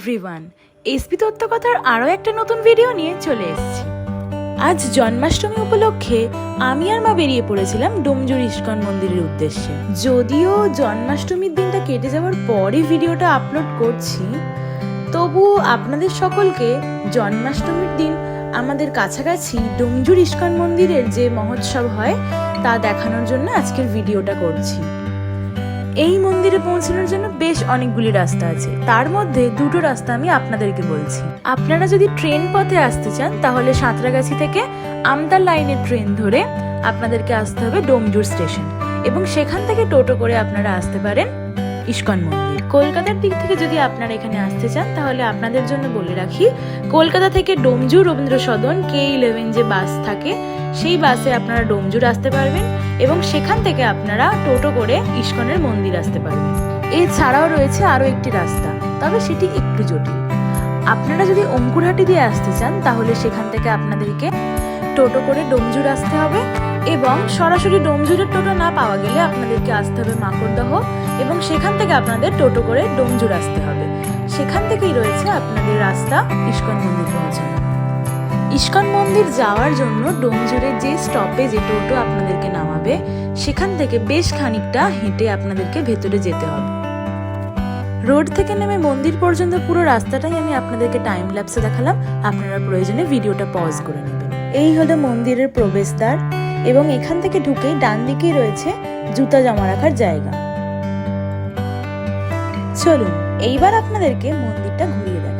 Everyone, SP তত্ত্বকথার আরও একটা নতুন ভিডিও নিয়ে চলে এসেছি। আজ জন্মাষ্টমী উপলক্ষে আমি আর মা বেরিয়ে পড়েছিলাম ডোমজুর ইস্কন মন্দিরের উদ্দেশ্যে। যদিও জন্মাষ্টমীর দিনটা কেটে যাওয়ার পরই ভিডিওটা আপলোড করছি, তবু আপনাদের সকলকে জন্মাষ্টমীর দিন আমাদের কাছাকাছি ডোমজুর ইস্কন মন্দিরের যে মহোৎসব হয় তা দেখানোর জন্য আজকের ভিডিওটা করছি। এই মন্দিরে পৌঁছানোর জন্য বেশ অনেকগুলি রাস্তা আছে, তার মধ্যে দুটো রাস্তা আমি আপনাদেরকে বলছি। আপনারা যদি ট্রেন পথে আসতে চান তাহলে সাঁতরাগাছি থেকে আমতার লাইনের ট্রেন ধরে আপনাদেরকে আসতে হবে ডোমজুর স্টেশন, এবং সেখান থেকে টোটো করে আপনারা আসতে পারেন ইস্কন মন্দির। কলকাতার দিক থেকে যদি আপনারা এখানে আসতে চান তাহলে আপনাদের জন্য বলে রাখি, কলকাতা থেকে ডোমজুর রবীন্দ্র সদন K11 যে বাস থাকে সেই বাসে আপনারা ডোমজুর আসতে পারবেন, এবং সেখান থেকে আপনারা টোটো করে ইস্কনের মন্দির আসতে পারবেন। এছাড়াও রয়েছে আরও একটি রাস্তা, তবে সেটি একটু জটিল। আপনারা যদি অঙ্কুরহাটি দিয়ে আসতে চান তাহলে সেখান থেকে আপনাদেরকে টোটো করে ডোমজুর আসতে হবে, এবং সরাসরি ডোমজুরের টোটো না পাওয়া গেলে আপনাদেরকে আসতে হবে মাকড়দহ, এবং সেখান থেকে আপনাদের টোটো করে ডোমজুর আসতে হবে। সেখান থেকেই রয়েছে আপনাদের রাস্তা ইস্কন মন্দির পৌঁছানো। ইস্কন মন্দির যাওয়ার জন্য ডোমজুরের যে স্টপেজে টোটো আপনাদেরকে নামাবে সেখান থেকে বেশ খানিকটা হেঁটে আপনাদেরকে ভেতরে যেতে হবে। রোড থেকে নেমে মন্দির পর্যন্ত পুরো রাস্তাটাই আমি আপনাদেরকে টাইম ল্যাপসে দেখালাম, আপনারা প্রয়োজনে ভিডিওটা পজ করে নেবেন। এই হলো মন্দিরের প্রবেশদ্বার, এবং এখান থেকে ঢুকেই ডান দিকেই রয়েছে জুতা জমা রাখার জায়গা। চলুন এইবার আপনাদেরকে মন্দিরটা ঘুরিয়ে দেখাই।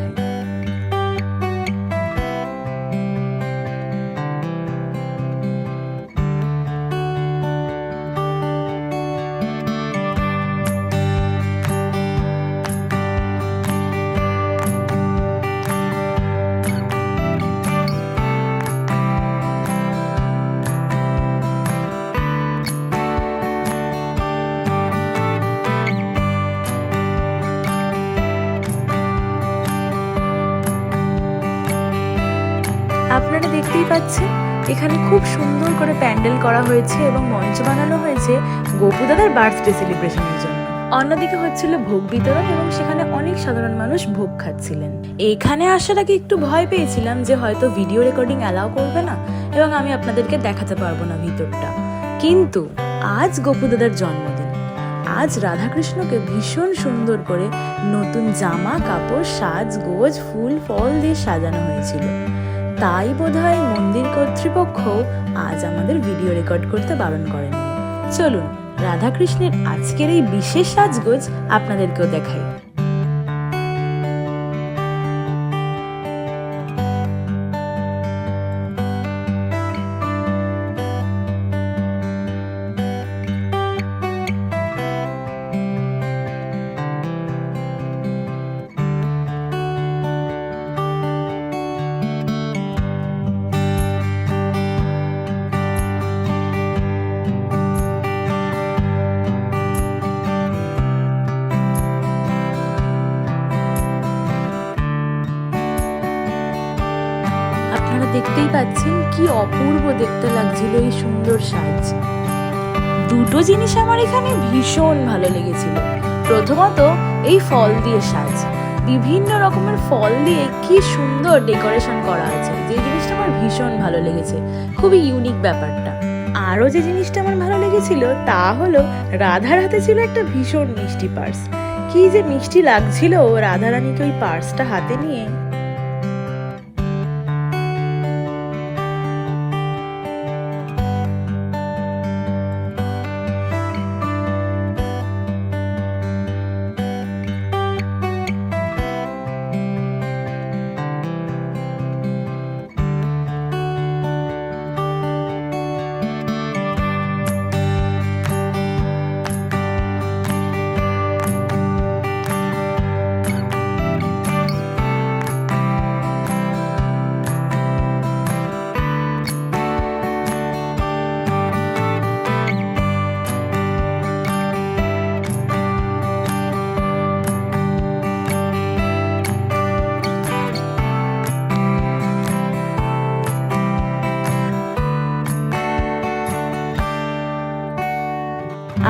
আপনারা দেখতেই পাচ্ছেন এখানে খুব সুন্দর করে প্যান্ডেল করা হয়েছে এবং মঞ্চ বানানো হয়েছে গোপু দাদার বার্থডে সেলিব্রেশনের জন্য। অন্যদিকে হচ্ছিল ভোগ বিতরণ, এবং সেখানে অনেক সাধারণ মানুষ ভোগ খাচ্ছিলেন। এখানে আসার আগে একটু ভয় পেয়েছিলাম যে হয়তো ভিডিও রেকর্ডিং অ্যালাউ করবে না এবং আমি আপনাদেরকে দেখাতে পারবো না ভিতরটা, কিন্তু আজ গোপু দাদার জন্মদিন। আজ রাধাকৃষ্ণকে ভীষণ সুন্দর করে নতুন জামা কাপড় সাজগোজ ফুল ফল দিয়ে সাজানো হয়েছিল, তাই বোধহয় মন্দির কর্তৃপক্ষ আজ আমাদের ভিডিও রেকর্ড করতে বারণ করেননি। চলুন রাধাকৃষ্ণের আজকের এই বিশেষ সাজগোজ আপনাদেরকেও দেখাই। আপনারা দেখতেই পাচ্ছেন কি অপূর্ব দেখতে লাগছিল এই সুন্দর সাজ। দুটো জিনিস আমার এখানে ভীষণ ভালো লেগেছিল। প্রথমত এই ফল দিয়ে সাজ, বিভিন্ন রকমের ফল দিয়ে কি সুন্দর ডেকোরেশন করা আছে, যে জিনিসটা আমার ভীষণ ভালো লেগেছে, খুবই ইউনিক ব্যাপারটা। আরও যে জিনিসটা আমার ভালো লেগেছিল তা হলো রাধার হাতে ছিল একটা ভীষণ মিষ্টি পার্স। কি যে মিষ্টি লাগছিল রাধারানীকে ওই পার্সটা হাতে নিয়ে।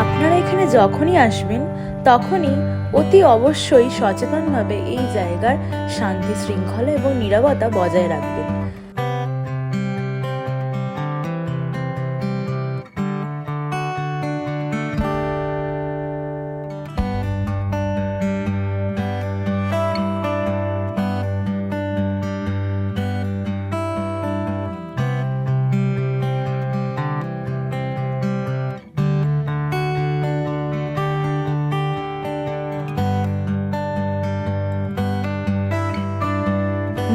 আপনারা এখানে যখনই আসবেন তখনই অতি অবশ্যই সচেতনভাবে এই জায়গার শান্তি শৃঙ্খলা এবং নীরবতা বজায় রাখবেন।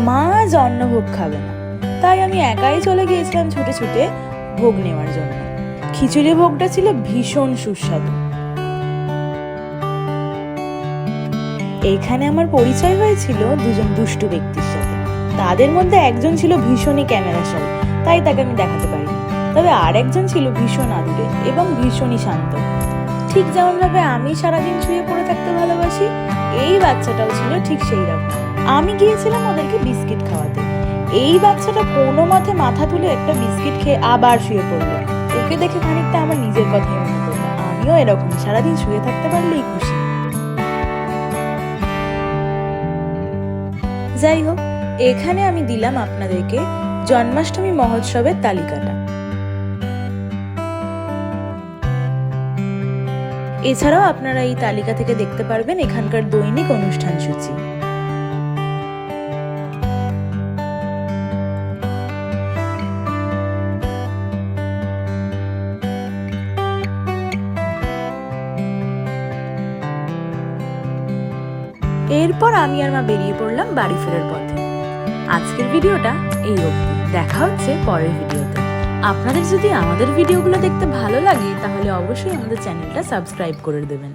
মা আজ অন্নভোগ খাবে না, তাই আমি একাই চলে গিয়েছিলাম ছুটে ছুটে ভোগ নেওয়ার জন্য। খিচুড়ি ভোগটা ছিল ভীষণ সুস্বাদু। এখানে আমার পরিচয় হয়েছিল দুজন দুষ্টু ব্যক্তির সাথে। তাদের মধ্যে একজন ছিল ভীষণই ক্যামেরাশালী, তাই তাকে আমি দেখাতে পারিনি। তবে আর একজন ছিল ভীষণ আদুরে এবং ভীষণই শান্ত। ঠিক যেমন ভাবে আমি সারাদিন শুয়ে পড়ে থাকতে ভালোবাসি, এই বাচ্চাটাও ছিল ঠিক সেই রকম। আমি গিয়েছিলাম ওদেরকে বিস্কিট খাওয়াতে। এই বাচ্চাটা কোনো মতে মাথা তুলে একটা বিস্কিট খেয়ে আবার শুয়ে পড়লো। ওকে দেখে খানিকটা আমার নিজের কথাই মনে পড়লো। আমিও এরকম সারাদিন শুয়ে থাকতে পারলেই খুশি। যাই হোক, এখানে আমি দিলাম আপনাদেরকে জন্মাষ্টমী মহোৎসবের তালিকাটা। এছাড়াও আপনারা এই তালিকা থেকে দেখতে পারবেন এখানকার দৈনিক অনুষ্ঠান সূচি। এরপর আমি আর মা বেরিয়ে পড়লাম বাড়ি ফেরার পথে। আজকের ভিডিওটা এই অবধি, দেখা হচ্ছে পরের ভিডিওতে। আপনাদের যদি আমাদের ভিডিওগুলো দেখতে ভালো লাগে তাহলে অবশ্যই আমাদের চ্যানেলটা সাবস্ক্রাইব করে দেবেন।